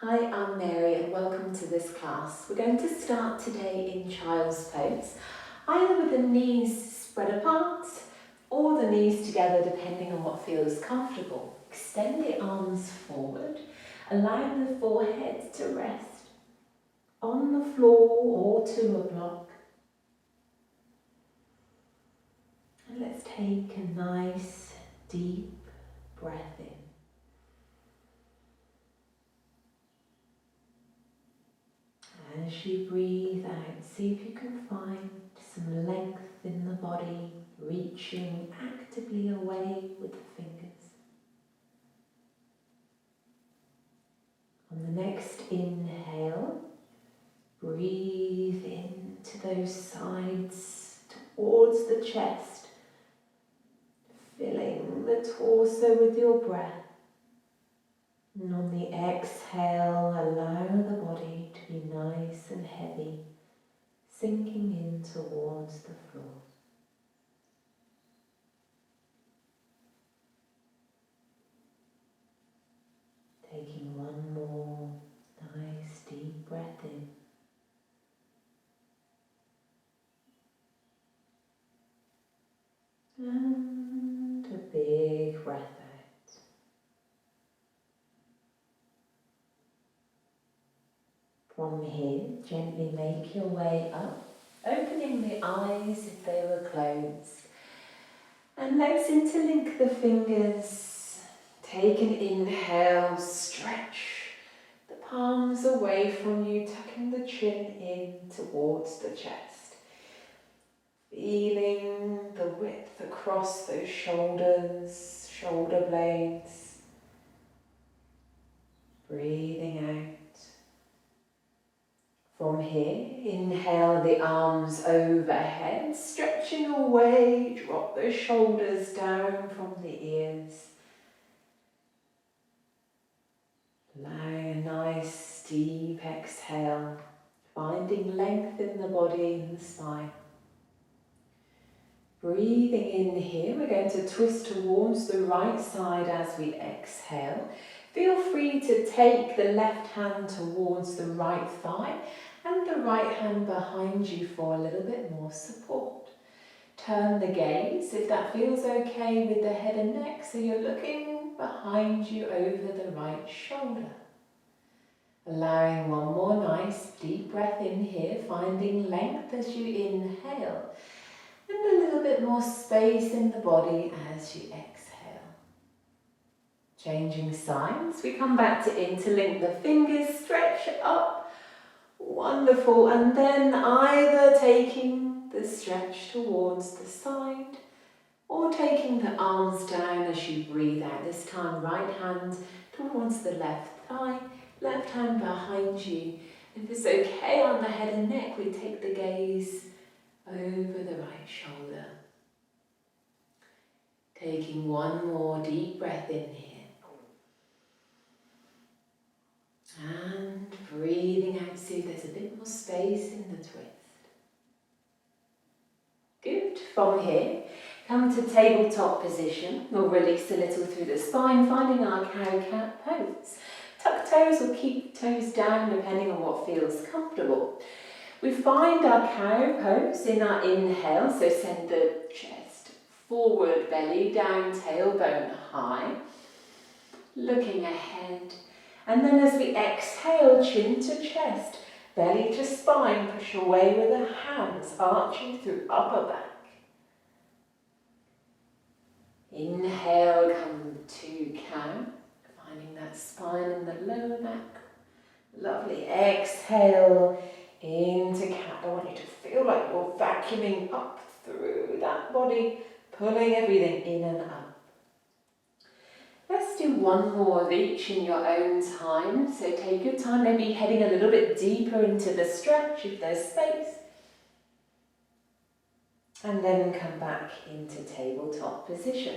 Hi, I'm Mary and welcome to this class. We're going to start today in child's pose, either with the knees spread apart or the knees together depending on what feels comfortable. Extend the arms forward, allowing the forehead to rest on the floor or to a block. And let's take a nice deep breath in. As you breathe out, see if you can find some length in the body, reaching actively away with the fingers. On the next inhale, breathe into those sides towards the chest, filling the torso with your breath. And on the exhale, allow the body to be nice and heavy, sinking in towards the floor. Taking one more nice deep breath in. And a big breath out. From here, gently make your way up, opening the eyes if they were closed. And let's interlink the fingers. Take an inhale, stretch the palms away from you, tucking the chin in towards the chest. Feeling the width across those shoulders, shoulder blades. Breathing out. From here, inhale the arms overhead, stretching away, drop the shoulders down from the ears. Allowing a nice deep exhale, finding length in the body and the spine. Breathing in here, we're going to twist towards the right side as we exhale. Feel free to take the left hand towards the right thigh and the right hand behind you for a little bit more support. Turn the gaze if that feels okay with the head and neck, so you're looking behind you over the right shoulder. Allowing one more nice deep breath in here, finding length as you inhale. And a little bit more space in the body as you exhale. Changing sides, we come back to interlink the fingers, stretch up. Wonderful. And then either taking the stretch towards the side or taking the arms down as you breathe out. This time, right hand towards the left thigh, left hand behind you. If it's okay on the head and neck, we take the gaze over the right shoulder. Taking one more deep breath in here. And breathing out, see if there's a bit more space in the twist. Good. From here, come to tabletop position. We'll release a little through the spine, finding our cow-cat pose. Tuck toes or keep toes down depending on what feels comfortable. We find our cow pose in our inhale, so send the chest forward, belly down, tailbone high, looking ahead. And then as we exhale, chin to chest, belly to spine, push away with the hands, arching through upper back. Inhale, come to cow, finding that spine and the lower back. Lovely. Exhale into cat. I want you to feel like you're vacuuming up through that body, pulling everything in and up. Let's do one more of each in your own time. So take your time, maybe heading a little bit deeper into the stretch if there's space. And then come back into tabletop position.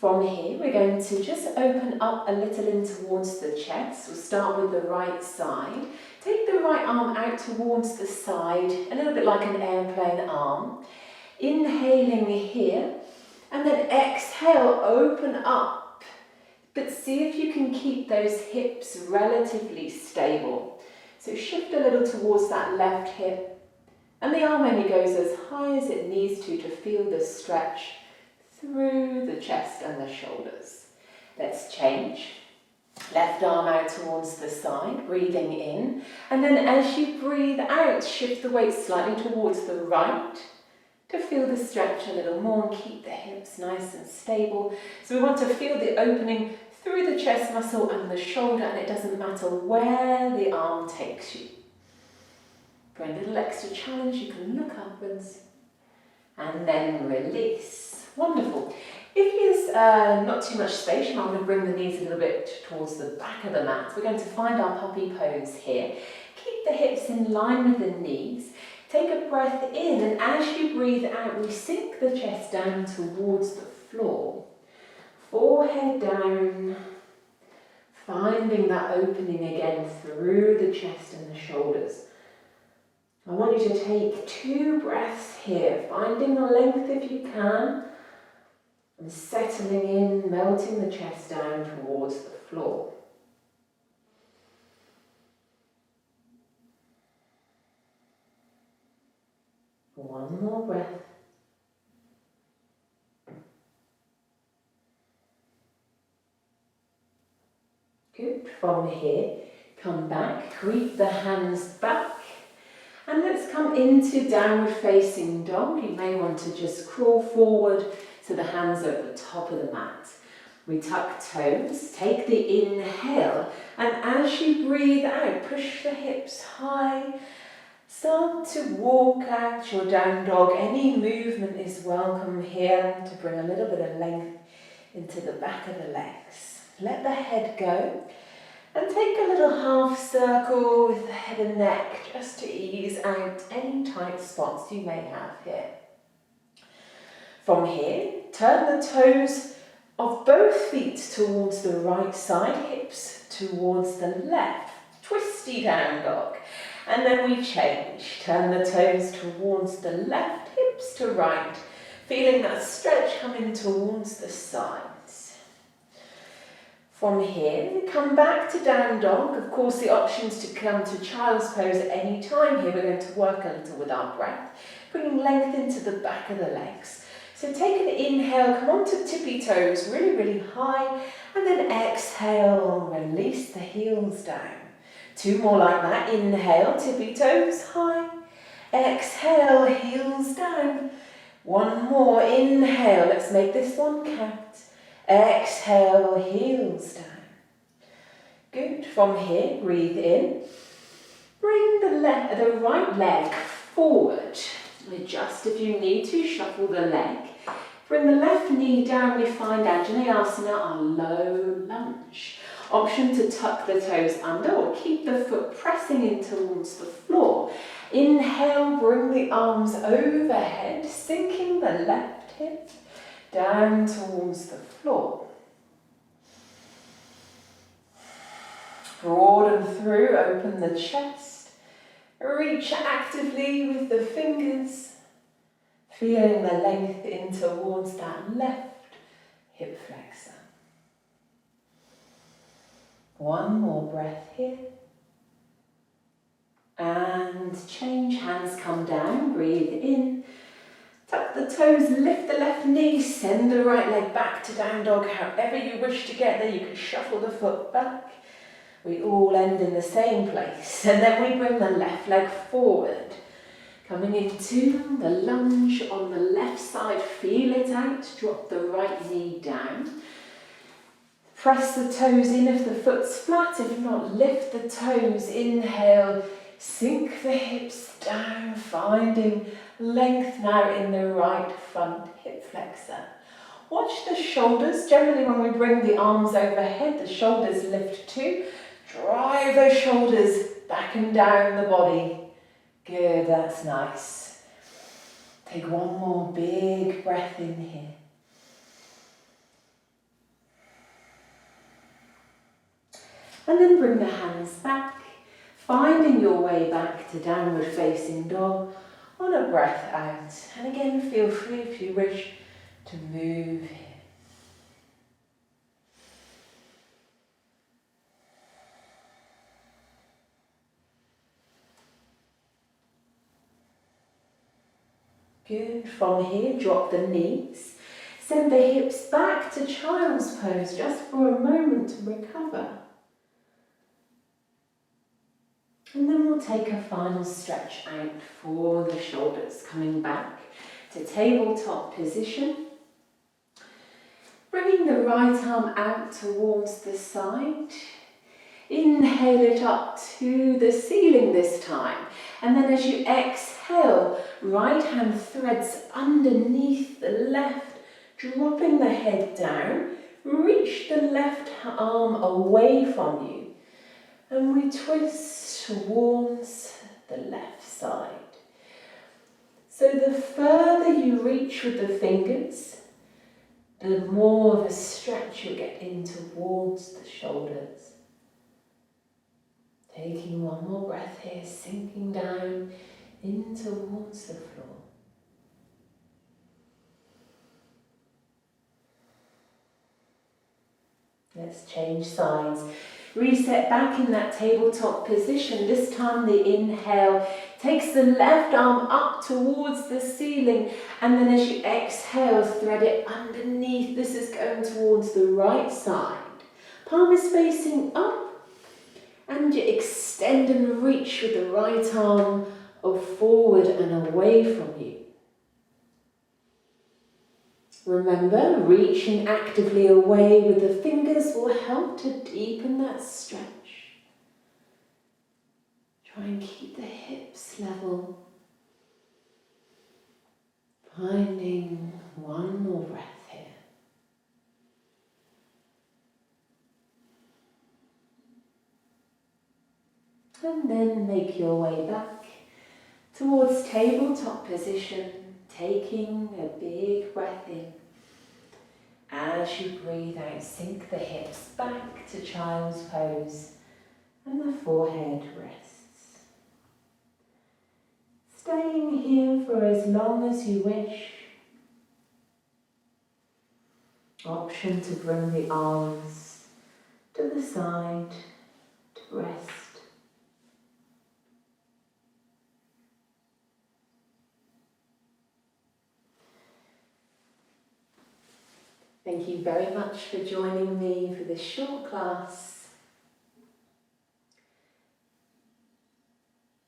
From here, we're going to just open up a little in towards the chest. We'll start with the right side. Take the right arm out towards the side, a little bit like an airplane arm. Inhaling here, and then exhale, open up. but see if you can keep those hips relatively stable. So shift a little towards that left hip, and the arm only goes as high as it needs to feel the stretch through the chest and the shoulders. Let's change. Left arm out towards the side, breathing in, and then as you breathe out, shift the weight slightly towards the right to feel the stretch a little more and keep the hips nice and stable. So we want to feel the opening through the chest muscle and the shoulder, and it doesn't matter where the arm takes you. For a little extra challenge, you can look upwards and then release. Wonderful. If there's not too much space, you might want to bring the knees a little bit towards the back of the mat. We're going to find our puppy pose here. Keep the hips in line with the knees. Take a breath in, and as you breathe out, we sink the chest down towards the floor. Forehead down, finding that opening again through the chest and the shoulders. I want you to take 2 breaths here, finding the length if you can, and settling in, melting the chest down towards the floor. One more breath. Good. From here, come back, creep the hands back, and let's come into downward facing dog. You may want to just crawl forward so the hands are at the top of the mat. We tuck toes, take the inhale, and as you breathe out, push the hips high. Start to walk out your down dog. Any movement is welcome here to bring a little bit of length into the back of the legs. Let the head go and take a little half circle with the head and neck just to ease out any tight spots you may have here. From here, turn the toes of both feet towards the right side, hips towards the left. Twisty down dog. And then we change. Turn the toes towards the left, hips to right. Feeling that stretch coming towards the sides. From here, come back to down dog. Of course, the options to come to child's pose at any time here. We're going to work a little with our breath, bringing length into the back of the legs. So take an inhale, come onto tippy toes, really, really high, and then exhale, release the heels down. 2 more like that. Inhale, tippy toes high. Exhale, heels down. 1 more. Inhale, let's make this one count. Exhale, heels down. Good. From here, breathe in. Bring the right leg forward. Adjust if you need to, shuffle the leg. Bring the left knee down, we find Anjaneyasana, our low lunge. Option to tuck the toes under or keep the foot pressing in towards the floor. Inhale, bring the arms overhead, sinking the left hip down towards the floor. Broaden through, open the chest. Reach actively with the fingers, feeling the length in towards that left hip flexor. 1 more breath here. And change, hands come down, breathe in. Tuck the toes, lift the left knee, send the right leg back to down dog. However you wish to get there, you can shuffle the foot back. We all end in the same place. And then we bring the left leg forward. Coming into the lunge on the left side, feel it out, drop the right knee down. Press the toes in if the foot's flat, if not, lift the toes, inhale, sink the hips down, finding length now in the right front hip flexor. Watch the shoulders. Generally when we bring the arms overhead, the shoulders lift too. Drive those shoulders back and down the body. Good, that's nice. Take 1 more big breath in here. And then bring the hands back, finding your way back to downward facing dog on a breath out. And again, feel free if you wish to move here. Good. From here, drop the knees. Send the hips back to child's pose just for a moment to recover. And then we'll take a final stretch out for the shoulders, coming back to tabletop position. Bringing the right arm out towards the side. Inhale it up to the ceiling this time. And then as you exhale, right hand threads underneath the left, dropping the head down. Reach the left arm away from you. And we twist towards the left side. So the further you reach with the fingers, the more of a stretch you get in towards the shoulders. Taking one more breath here, sinking down in towards the floor. Let's change sides. Reset back in that tabletop position. This time the inhale takes the left arm up towards the ceiling, and then as you exhale, thread it underneath. This is going towards the right side. Palm is facing up, and you extend and reach with the right arm forward and away from you. Remember, reaching actively away with the fingers will help to deepen that stretch. Try and keep the hips level. Finding one more breath here. And then make your way back towards tabletop position, taking a big breath in. As you breathe out, sink the hips back to child's pose and the forehead rests. Staying here for as long as you wish. Option to bring the arms to the side to rest. Thank you very much for joining me for this short class.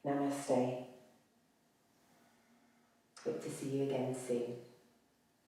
Namaste. Hope to see you again soon.